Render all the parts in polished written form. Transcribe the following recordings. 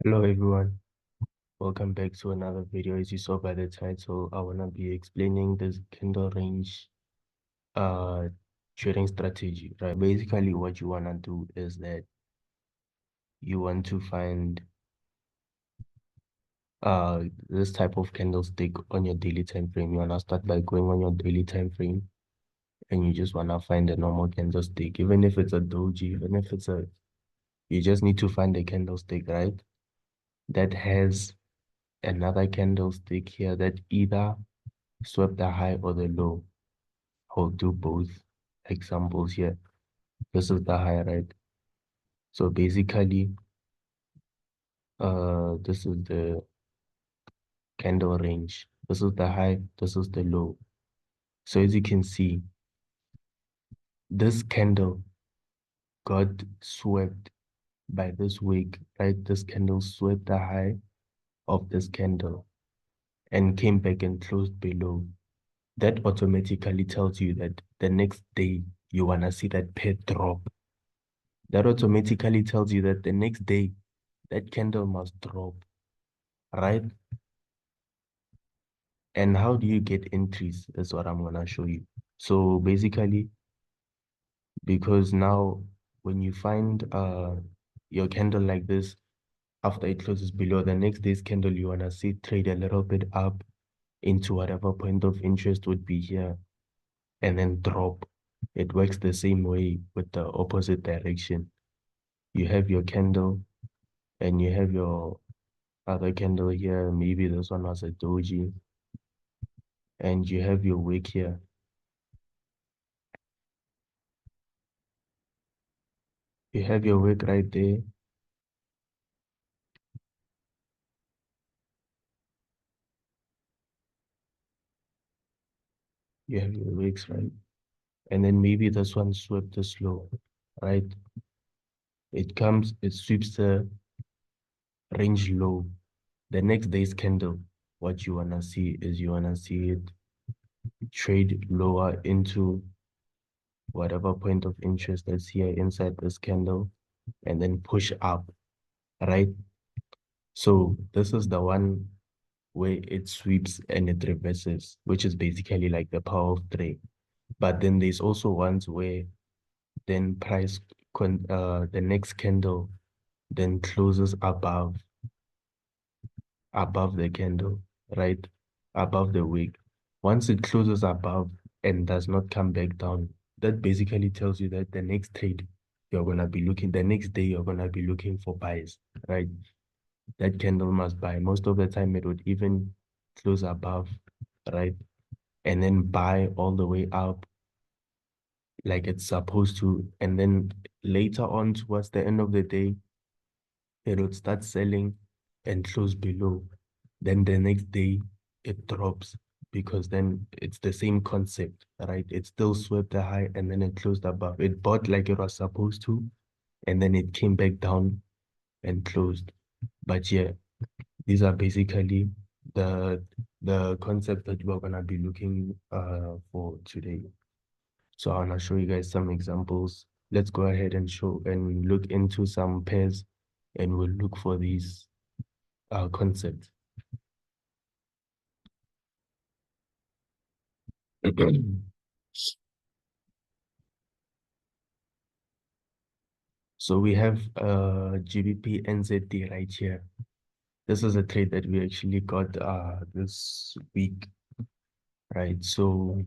Hello everyone, welcome back to another video. As you saw by the title, I want to be explaining this candle range uh trading strategy, right? Basically what you want to do is that you want to find this type of candlestick on your daily time frame. You want to start by going on your daily time frame, and you just want to find a normal candlestick, even if it's a doji, even if it's a, you just need to find a candlestick, right, that has another candlestick here that either swept the high or the low. I'll do both examples here. This is the high, right? So basically, this is the candle range. This is the high, this is the low. So as you can see, this candle got swept by this wick, right? This candle swept the high of this candle and came back and closed below. That automatically tells you that the next day you want to see that pair drop. That automatically tells you that the next day that candle must drop, right? And how do you get entries is what I'm going to show you. So basically, because now when you find your candle like this, after it closes below the next day's candle, you want to see trade a little bit up into whatever point of interest would be here and then drop. It works the same way with the opposite direction. You have your candle and you have your other candle here. Maybe this one was a doji, and you have your wick here. You have your wick right there. You have your wicks, right? And then maybe this one swept the slow, right? It comes, it sweeps the range low. The next day's candle, what you wanna see is you wanna see it trade lower into whatever point of interest that's here inside this candle and then push up, right? So this is the one where it sweeps and it reverses, which is basically like the power of three. But then there's also ones where then the next candle then closes above the candle, right? Above the wick. Once it closes above and does not come back down, that basically tells you that the next trade the next day you're gonna be looking for buys, right? That candle must buy. Most of the time it would even close above, right? And then buy all the way up like it's supposed to. And then later on towards the end of the day, it would start selling and close below. Then the next day it drops because then it's the same concept, right? It still swept the high and then it closed above. It bought like it was supposed to, and then it came back down and closed. But yeah, these are basically the the concept that we're gonna be looking for today. So I wanna show you guys some examples. Let's go ahead and show and look into some pairs, and we'll look for these concepts. So we have GBP NZD right here. This is a trade that we actually got this week, right? So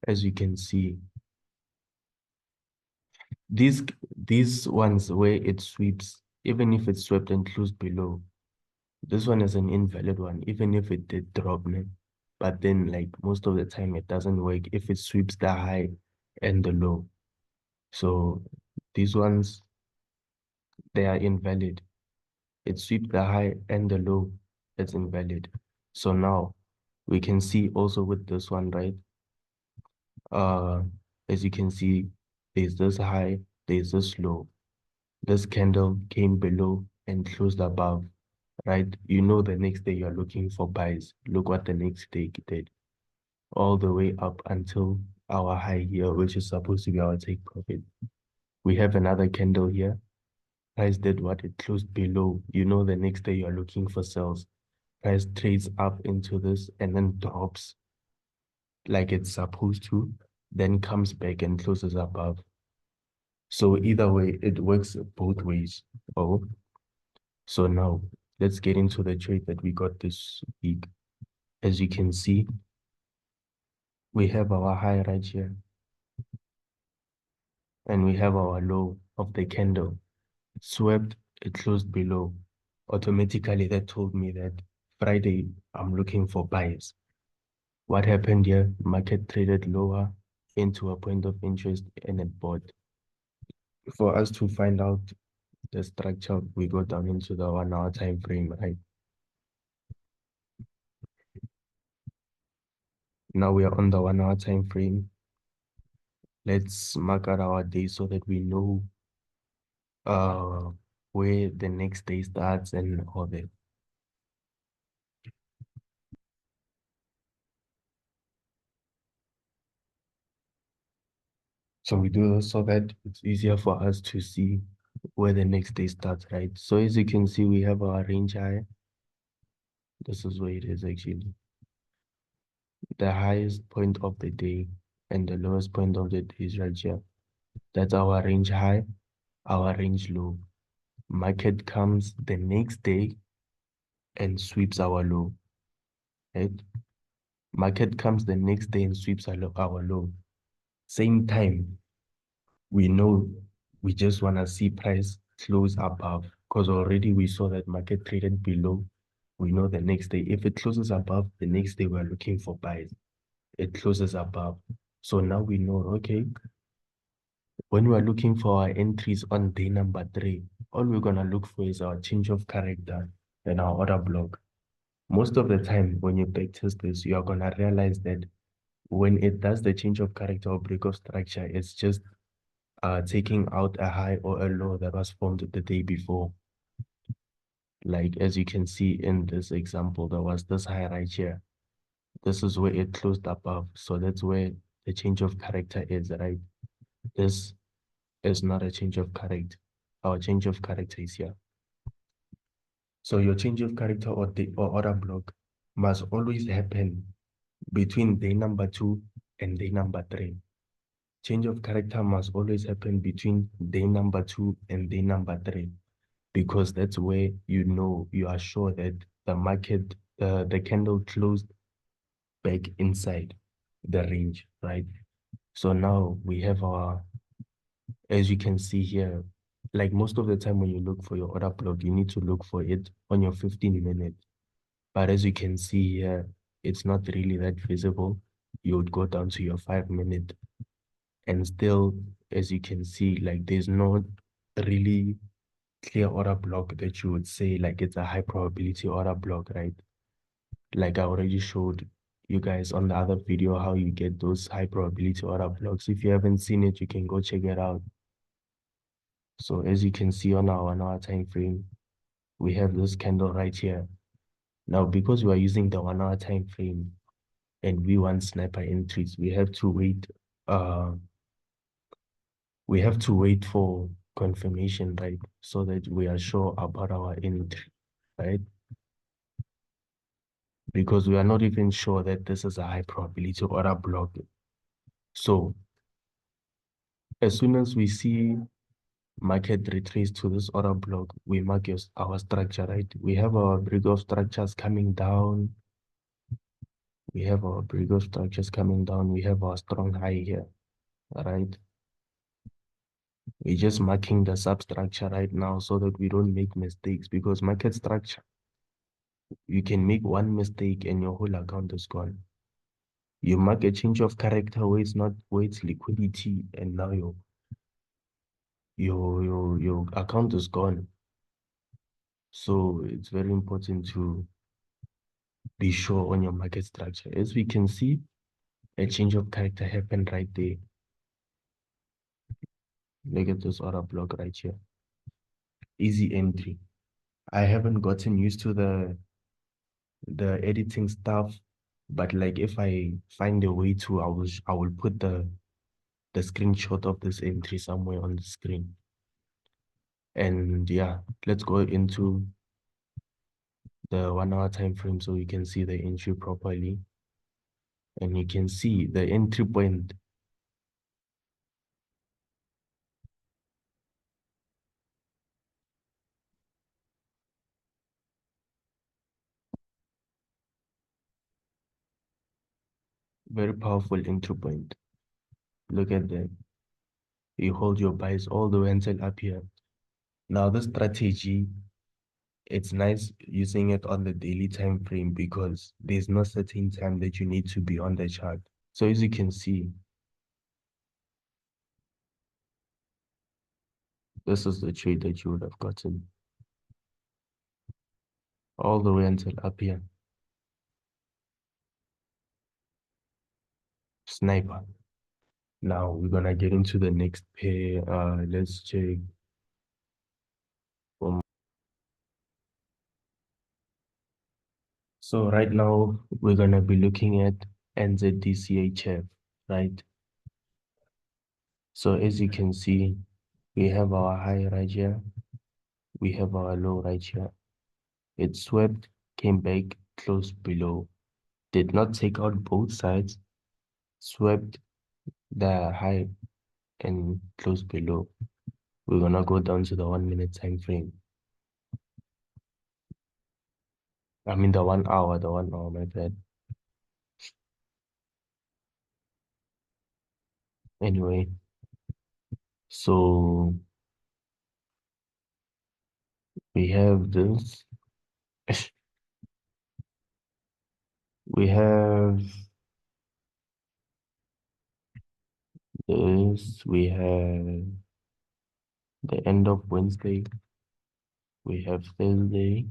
as you can see, these these ones where it sweeps, even if it's swept and closed below, this one is an invalid one, even if it did drop, man. But then like most of the time it doesn't work if it sweeps the high and the low. So these ones, they are invalid. It sweeps the high and the low, it's invalid. So now we can see also with this one, right? Uh, as you can see, there's this high, there's this low. This candle came below and closed above, right? You know the next day you're looking for buys. Look what the next day did. All the way up until our high here, which is supposed to be our take profit. We have another candle here, Price did what? It closed below. You know, the next day you're looking for sales. Price trades up into this and then drops like it's supposed to, then comes back and closes above. So either way, it works both ways. Oh, so now let's get into the trade that we got this week. As you can see, we have our high right here, and we have our low of the candle. Swept, it closed below. Automatically, that told me that Friday, I'm looking for buyers. What happened here? Market traded lower into a point of interest and it bought. For us to find out the structure, we go down into the 1 hour time frame, right? Now we are on the 1 hour time frame. Let's mark out our day so that we know uh where the next day starts and all that. So we do this so that it's easier for us to see where the next day starts, right? So as you can see, we have our range high. This is where it is actually. The highest point of the day and the lowest point of the day is right here. That's our range high, our range low. Market comes the next day and sweeps our low, right? Market comes the next day and sweeps our low. Same time, we know we just want to see price close above because already we saw that market traded below. We know the next day, if it closes above, the next day we're looking for buys. It closes above. So now we know, okay, when we're looking for our entries on day number 3, all we're going to look for is our change of character and our order block. Most of the time, when you backtest this, you are going to realize that when it does the change of character or break of structure, it's just taking out a high or a low that was formed the day before. Like as you can see in this example, there was this high right here. This is where it closed above. So that's where the change of character is, right? This is not a change of character. Our change of character is here. So your change of character or order block must always happen between day number 2 and day number 3. Change of character must always happen between day number 2 and day number 3, because that's where you know, you are sure that the market, the candle closed back inside the range, right? So now we have our, as you can see here, like most of the time when you look for your order block, you need to look for it on your 15-minute. But as you can see here, it's not really that visible. You would go down to your 5-minute and still, as you can see, like there's no really clear order block that you would say like it's a high probability order block, right? Like I already showed you guys on the other video how you get those high probability order blocks. If you haven't seen it, you can go check it out. So as you can see on our 1 hour time frame, we have this candle right here. Now, because we are using the 1 hour time frame and we want sniper entries, we have to wait. We have to wait for confirmation, right? So that we are sure about our entry, right? Because we are not even sure that this is a high probability order block. So as soon as we see market retrace to this order block, we mark our structure, right? We have our break of structures coming down. We have our break of structures coming down. We have our strong high here, right? We're just marking the substructure right now so that we don't make mistakes, because market structure, you can make one mistake and your whole account is gone. You mark a change of character where it's not, where it's liquidity, and now your account is gone. So it's very important to be sure on your market structure. As we can see, a change of character happened right there. Look at this order block right here. Easy entry. I haven't gotten used to the editing stuff, but like if I find a way to, I will put the screenshot of this entry somewhere on the screen. And yeah, let's go into the 1 hour time frame so you can see the entry properly. And you can see the entry point. Very powerful entry point. Look at that. You hold your buys all the way until up here. Now this strategy, it's nice using it on the daily time frame because there's no certain time that you need to be on the chart. So as you can see, this is the trade that you would have gotten all the way until up here. Sniper. Now we're gonna get into the next pair. Let's check. So right now we're gonna be looking at NZD CHF, right? So as you can see, we have our high right here, we have our low right here. It swept, came back, closed below. Did not take out both sides, swept the high and closed below. We're gonna go down to the 1 minute time frame. I mean the 1 hour, my bad. Anyway, so we have this. We have this. We have the end of Wednesday. We have Thursday.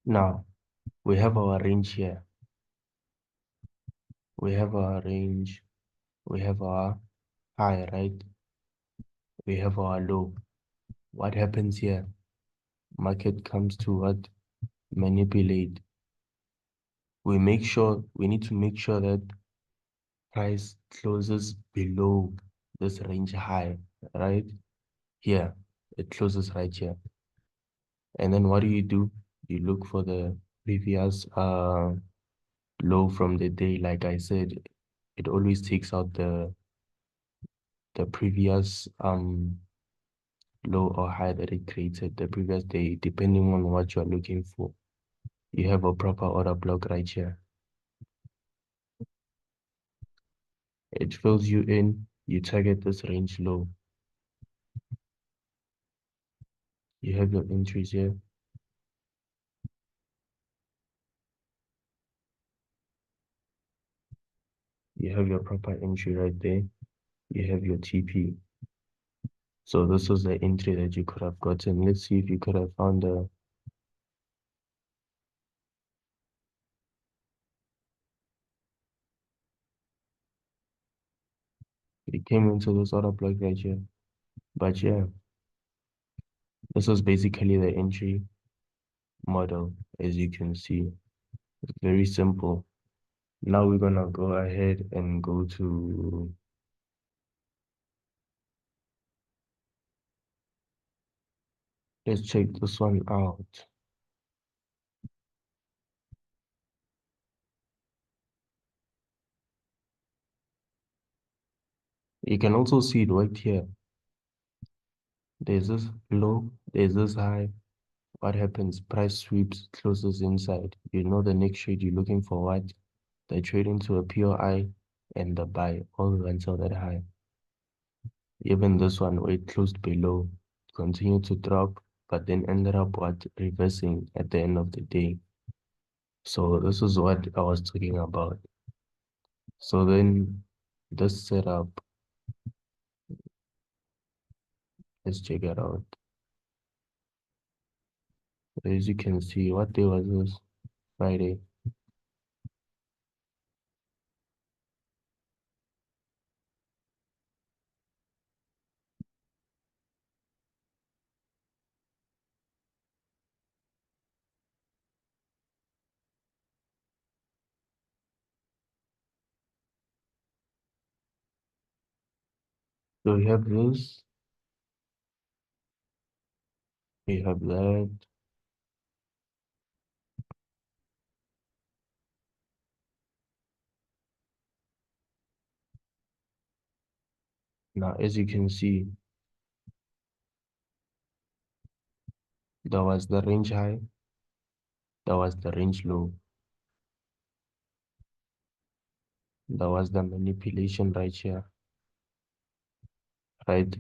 Now, we have our range here. We have our range. We have our high, right? We have our low. What happens here? Market comes to what? Manipulate. We need to make sure that price closes below this range high, right? Here, it closes right here. And then what do? You look for the previous low from the day. Like I said, it always takes out the previous low or high that it created the previous day, depending on what you're looking for. You have a proper order block right here. It fills you in, you target this range low. You have your entries here. You have your proper entry right there. You have your TP. So this was the entry that you could have gotten. Let's see if you could have found a it came into this order block right here. But yeah, this was basically the entry model, as you can see. It's very simple. Now we're gonna go ahead and go to, let's check this one out. You can also see it right here. There's this low, there's this high. What happens? Price sweeps, closes inside. You know the next trade you're looking for what? The trade into a POI and the buy all the way until that high. Even this one where it closed below, continued to drop, but then ended up what? Reversing at the end of the day. So this is what I was talking about. So then this setup, let's check it out. As you can see, what day was this? Friday. So we have this, we have that. Now, as you can see, there was the range high, there was the range low, there was the manipulation right here, right?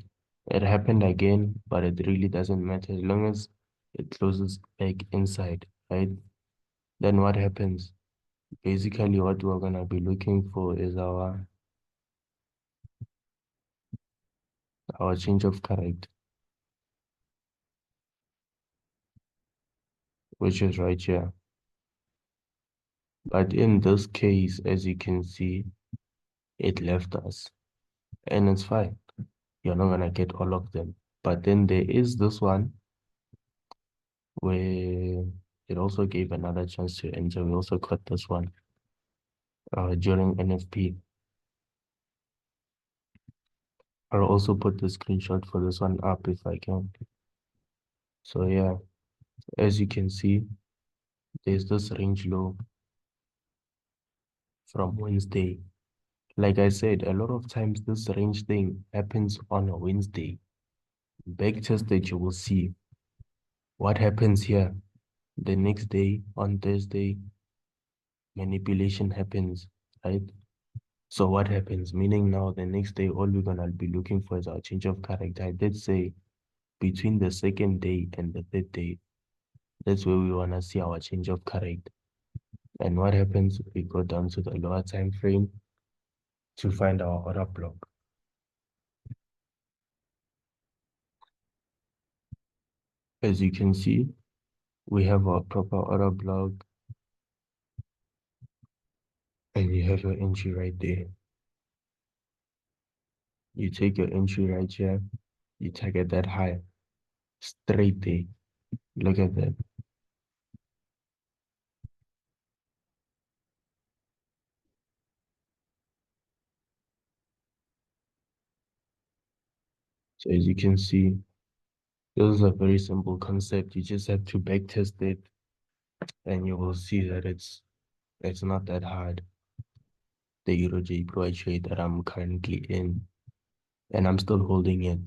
It happened again, but it really doesn't matter as long as it closes back inside, right? Then what happens? Basically, what we're gonna be looking for is our change of character, which is right here. But in this case, as you can see, it left us, and it's fine. You're not gonna get all of them. But then there is this one where it also gave another chance to enter. We also got this one during NFP. I'll also put the screenshot for this one up if I can. So yeah, as you can see, there's this range low from Wednesday. Like I said, a lot of times this range thing happens on a Wednesday. Back test that you will see what happens here. The next day on Thursday, manipulation happens, right? So what happens? Meaning now the next day, all we're gonna be looking for is our change of character. I did say between the second day and the third day, that's where we wanna see our change of character. And what happens? We go down to the lower time frame to find our order block. As you can see, we have our proper order block, and you have your entry right there. You take your entry right here, you target that high straight there. Look at that. So as you can see, this is a very simple concept. You just have to back test it and you will see that it's not that hard. The Euro JPY trade that I'm currently in, and I'm still holding it.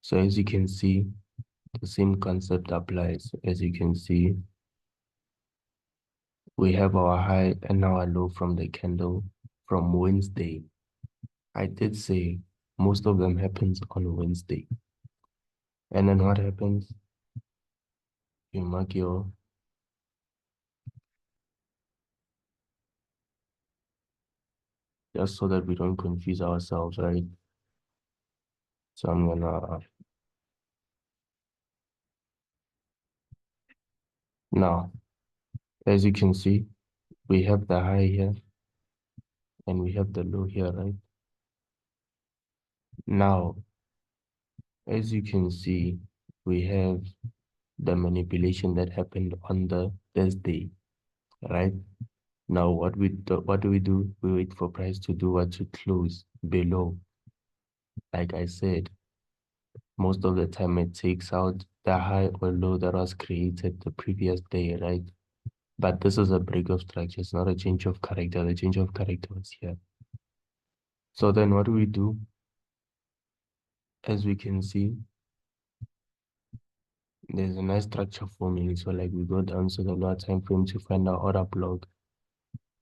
So as you can see, the same concept applies. As you can see, we have our high and our low from the candle from Wednesday. I did say most of them happens on Wednesday. And then what happens? You mark your, just so that we don't confuse ourselves, right? So I'm gonna, now, as you can see, we have the high here and we have the low here, right? Now, as you can see, we have the manipulation that happened on the Thursday, right? Now, what do we do? We wait for price to do what? To close below. Like I said, most of the time it takes out the high or low that was created the previous day, right? But this is a break of structure. It's not a change of character. The change of character was here. So then what do we do? As we can see, there's a nice structure forming. So like we go down to the lower time frame to find our order block.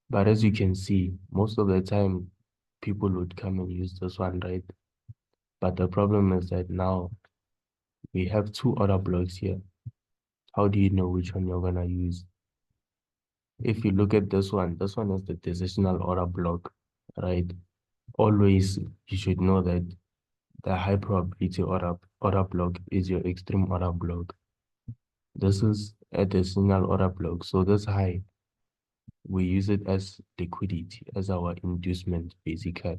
But as you can see, most of the time people would come and use this one, right? But the problem is that now we have two order blocks here. How do you know which one you're gonna use? If you look at this one is the decisional order block, right? Always you should know that the high probability order block is your extreme order block. This is a decisional order block. So this high, we use it as liquidity, as our inducement, basically.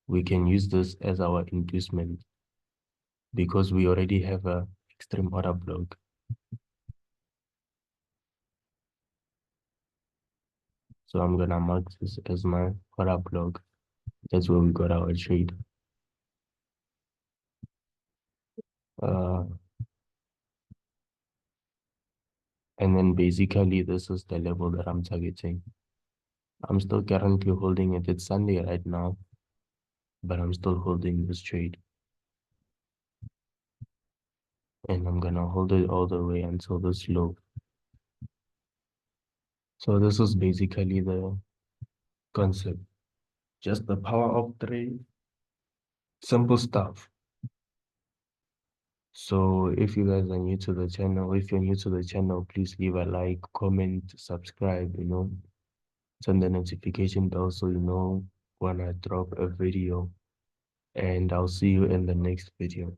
We can use this as our inducement because we already have a extreme order block. So I'm gonna mark this as my order block. That's where we got our trade. Uh, and then basically this is the level that I'm targeting. I'm still currently holding it. It's Sunday right now, but I'm still holding this trade. And I'm gonna hold it all the way until this low. So this is basically the concept. Just the power of three. Simple stuff. So if you guys are new to the channel, if you're new to the channel, please leave a like, comment, subscribe, turn the notification bell so you know when I drop a video. And I'll see you in the next video.